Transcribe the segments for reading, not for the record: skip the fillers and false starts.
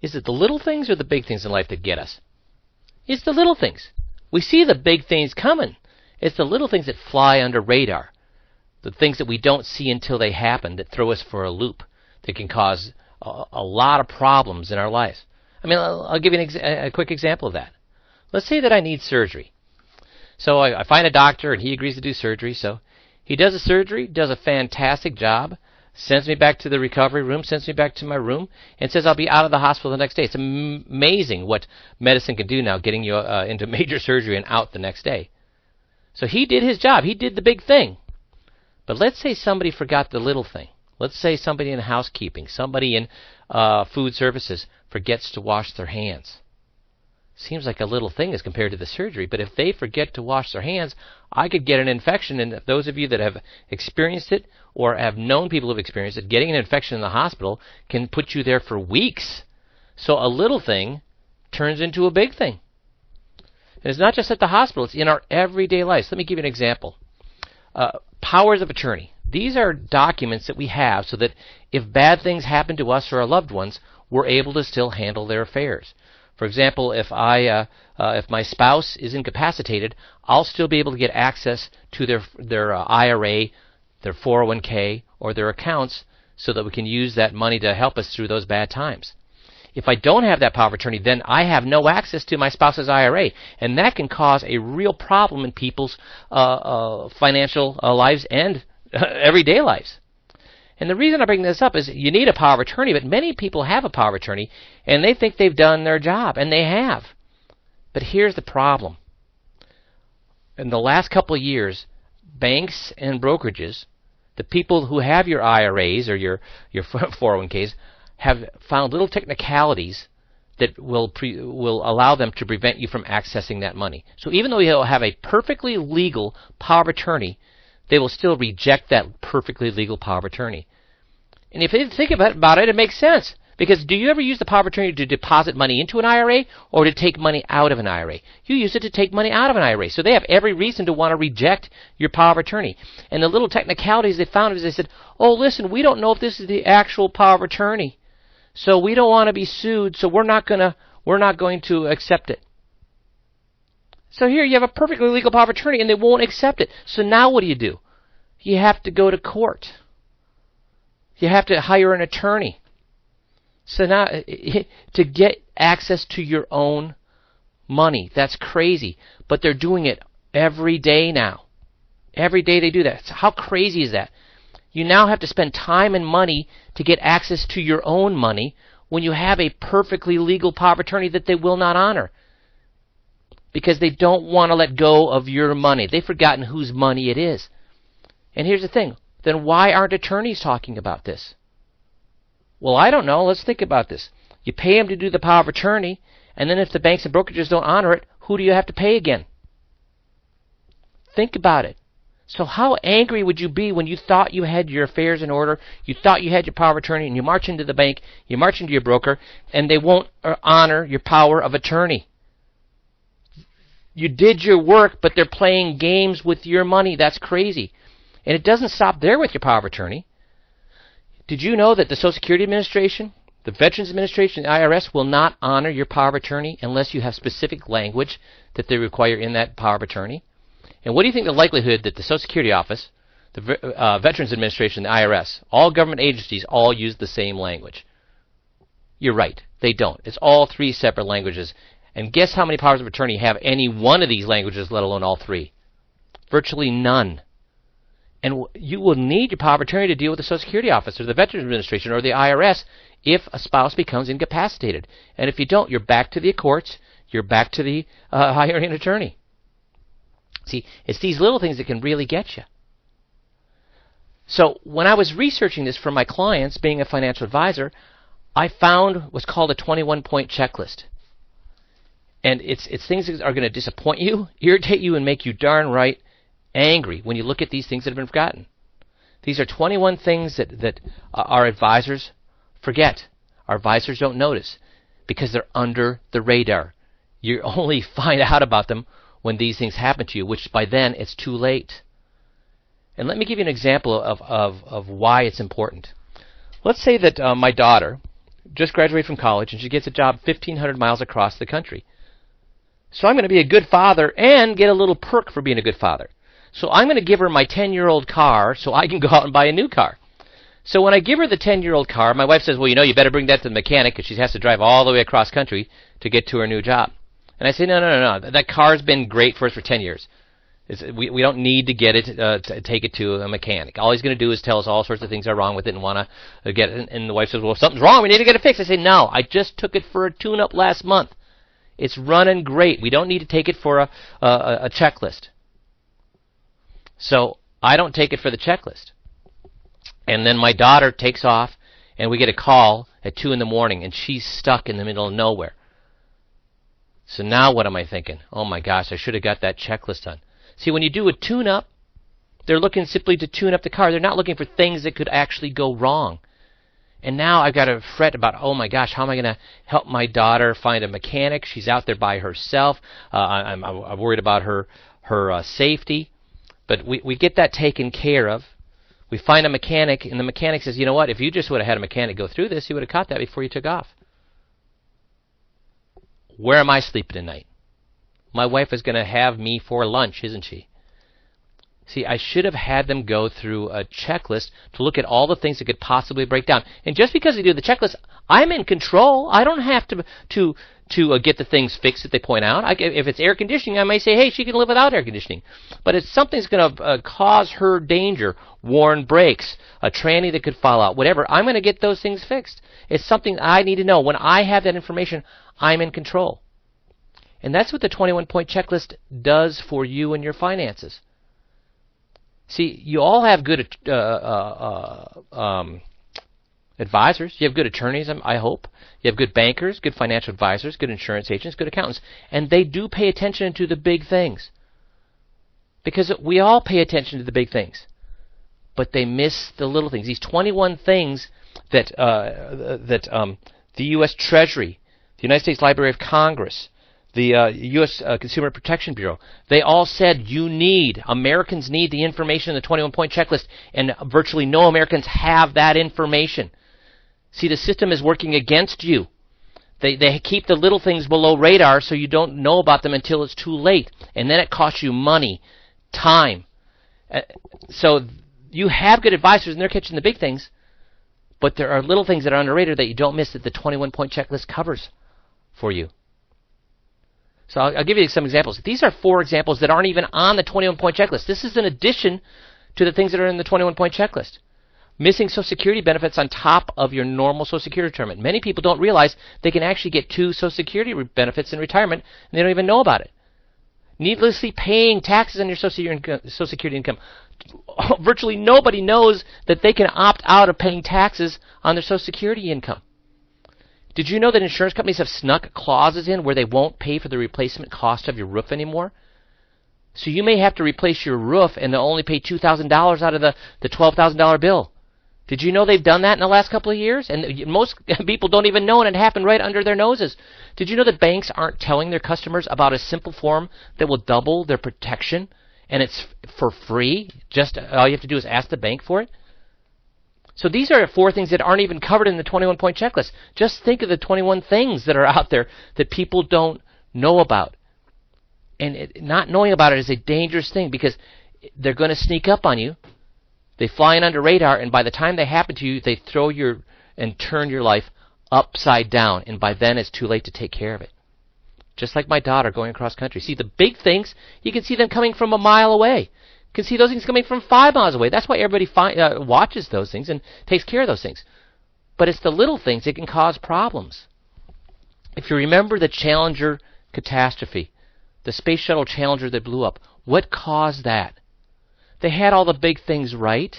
Is it the little things or the big things in life that get us? It's the little things. We see the big things coming. It's the little things that fly under radar. The things that we don't see until they happen that throw us for a loop, that can cause a lot of problems in our lives. I mean, I'll give you a quick example of that. Let's say that I need surgery. So I find a doctor and he agrees to do surgery. So he does the surgery, does a fantastic job, sends me back to the recovery room, sends me back to my room, and says I'll be out of the hospital the next day. It's amazing what medicine can do now, getting you into major surgery and out the next day. So he did his job. He did the big thing. But let's say somebody forgot the little thing. Let's say somebody in housekeeping, somebody in food services forgets to wash their hands. Seems like a little thing as compared to the surgery, but if they forget to wash their hands, I could get an infection. And those of you that have experienced it or have known people who have experienced it, getting an infection in the hospital can put you there for weeks. So a little thing turns into a big thing. And it's not just at the hospital, it's in our everyday lives. Let me give you an example. Powers of attorney. These are documents that we have so that if bad things happen to us or our loved ones, we're able to still handle their affairs. For example, if my spouse is incapacitated, I'll still be able to get access to their IRA, their 401k, or their accounts so that we can use that money to help us through those bad times. If I don't have that power of attorney, then I have no access to my spouse's IRA, and that can cause a real problem in people's financial lives and everyday lives. And the reason I bring this up is you need a power of attorney, but many people have a power of attorney, and they think they've done their job, and they have. But here's the problem. In the last couple of years, banks and brokerages, the people who have your IRAs or your 401ks, have found little technicalities that will allow them to prevent you from accessing that money. So even though you have a perfectly legal power of attorney, they will still reject that perfectly legal power of attorney. And if you think about it, it makes sense. Because do you ever use the power of attorney to deposit money into an IRA or to take money out of an IRA? You use it to take money out of an IRA. So they have every reason to want to reject your power of attorney. And the little technicalities they found is they said, oh, listen, we don't know if this is the actual power of attorney. So we don't want to be sued, so we're not going to accept it. So here you have a perfectly legal power of attorney, and they won't accept it. So now what do? You have to go to court. You have to hire an attorney. So now, to get access to your own money, that's crazy. But they're doing it every day now. Every day they do that. So how crazy is that? You now have to spend time and money to get access to your own money when you have a perfectly legal power of attorney that they will not honor. Because they don't want to let go of your money. They've forgotten whose money it is. And here's the thing. Then why aren't attorneys talking about this? Well, I don't know. Let's think about this. You pay them to do the power of attorney, and then if the banks and brokerages don't honor it, who do you have to pay again? Think about it. So how angry would you be when you thought you had your affairs in order, you thought you had your power of attorney, and you march into the bank, you march into your broker, and they won't honor your power of attorney? You did your work, but they're playing games with your money. That's crazy. And it doesn't stop there with your power of attorney. Did you know that the Social Security Administration, the Veterans Administration, the IRS will not honor your power of attorney unless you have specific language that they require in that power of attorney? And what do you think the likelihood that the Social Security Office, the Veterans Administration, the IRS, all government agencies all use the same language? You're right. They don't. It's all three separate languages. And guess how many powers of attorney have any one of these languages, let alone all three? Virtually none. And you will need your power of attorney to deal with the Social Security Office or the Veterans Administration or the IRS if a spouse becomes incapacitated. And if you don't, you're back to the courts. You're back to the hiring an attorney. See, it's these little things that can really get you. So when I was researching this for my clients, being a financial advisor, I found what's called a 21-point checklist. And it's things that are going to disappoint you, irritate you, and make you darn right angry when you look at these things that have been forgotten. These are 21 things that our advisors forget. Our advisors don't notice because they're under the radar. You only find out about them when these things happen to you, which by then it's too late. And let me give you an example of why it's important. Let's say that my daughter just graduated from college, and she gets a job 1,500 miles across the country. So I'm going to be a good father and get a little perk for being a good father. So I'm going to give her my 10-year-old car so I can go out and buy a new car. So when I give her the 10-year-old car, my wife says, well, you better bring that to the mechanic because she has to drive all the way across country to get to her new job. And I say, no. That car's been great for us for 10 years. We don't need to get it to take it to a mechanic. All he's going to do is tell us all sorts of things are wrong with it and want to get it. And the wife says, well, if something's wrong, we need to get it fixed. I say, no, I just took it for a tune-up last month. It's running great. We don't need to take it for a checklist. So I don't take it for the checklist. And then my daughter takes off, and we get a call at 2 in the morning, and she's stuck in the middle of nowhere. So now what am I thinking? Oh, my gosh, I should have got that checklist done. See, when you do a tune-up, they're looking simply to tune up the car. They're not looking for things that could actually go wrong. And now I've got to fret about, oh my gosh, how am I going to help my daughter find a mechanic? She's out there by herself. I'm worried about her safety. But we get that taken care of. We find a mechanic, and the mechanic says, you know what, if you just would have had a mechanic go through this, you would have caught that before you took off. Where am I sleeping tonight? My wife is going to have me for lunch, isn't she? See, I should have had them go through a checklist to look at all the things that could possibly break down. And just because they do the checklist, I'm in control. I don't have to get the things fixed that they point out. If it's air conditioning, I may say, hey, she can live without air conditioning. But if something's going to cause her danger, worn brakes, a tranny that could fall out, whatever, I'm going to get those things fixed. It's something I need to know. When I have that information, I'm in control. And that's what the 21-point checklist does for you and your finances. See, you all have good advisors. You have good attorneys, I hope. You have good bankers, good financial advisors, good insurance agents, good accountants. And they do pay attention to the big things. Because we all pay attention to the big things. But they miss the little things. These 21 things that the U.S. Treasury, the United States Library of Congress, the U.S. Consumer Protection Bureau, they all said Americans need the information in the 21-point checklist, and virtually no Americans have that information. See, the system is working against you. They keep the little things below radar so you don't know about them until it's too late, and then it costs you money, time. So you have good advisors, and they're catching the big things, but there are little things that are on the radar that you don't miss that the 21-point checklist covers for you. So I'll give you some examples. These are 4 examples that aren't even on the 21-point checklist. This is in addition to the things that are in the 21-point checklist. Missing Social Security benefits on top of your normal Social Security retirement. Many people don't realize they can actually get 2 Social Security benefits in retirement, and they don't even know about it. Needlessly paying taxes on your Social Security income. Virtually nobody knows that they can opt out of paying taxes on their Social Security income. Did you know that insurance companies have snuck clauses in where they won't pay for the replacement cost of your roof anymore? So you may have to replace your roof and they'll only pay $2,000 out of the $12,000 bill. Did you know they've done that in the last couple of years? And most people don't even know, and it happened right under their noses. Did you know that banks aren't telling their customers about a simple form that will double their protection, and it's for free? Just all you have to do is ask the bank for it. So these are 4 things that aren't even covered in the 21-point checklist. Just think of the 21 things that are out there that people don't know about. And not knowing about it is a dangerous thing because they're going to sneak up on you. They fly in under radar, and by the time they happen to you, they throw and turn your life upside down. And by then, it's too late to take care of it. Just like my daughter going across country. See, the big things, you can see them coming from a mile away. You can see those things coming from 5 miles away. That's why everybody watches those things and takes care of those things. But it's the little things that can cause problems. If you remember the Challenger catastrophe, the Space Shuttle Challenger that blew up, what caused that? They had all the big things right,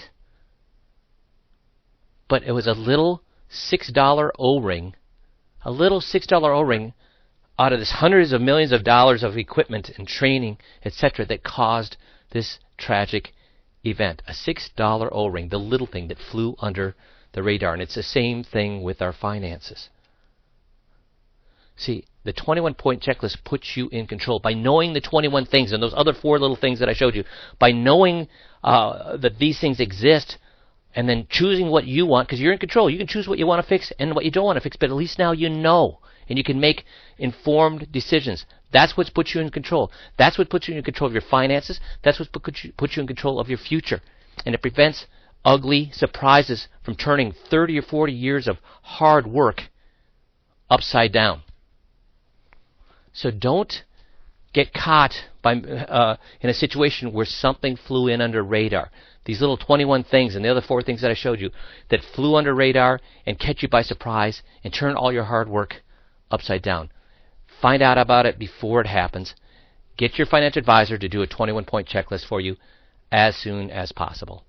but it was a little $6 O-ring, out of this hundreds of millions of dollars of equipment and training, etc., that caused this tragic event. A $6 O-ring, the little thing that flew under the radar. And it's the same thing with our finances. See, the 21-point checklist puts you in control. By knowing the 21 things and those other 4 little things that I showed you, by knowing that these things exist, and then choosing what you want, because you're in control. You can choose what you want to fix and what you don't want to fix, but at least now you know, and you can make informed decisions. That's what puts you in control. That's what puts you in control of your finances. That's what puts you in control of your future. And it prevents ugly surprises from turning 30 or 40 years of hard work upside down. So don't get caught by in a situation where something flew in under radar. These little 21 things and the other 4 things that I showed you that flew under radar and catch you by surprise and turn all your hard work upside down. Find out about it before it happens. Get your financial advisor to do a 21-point checklist for you as soon as possible.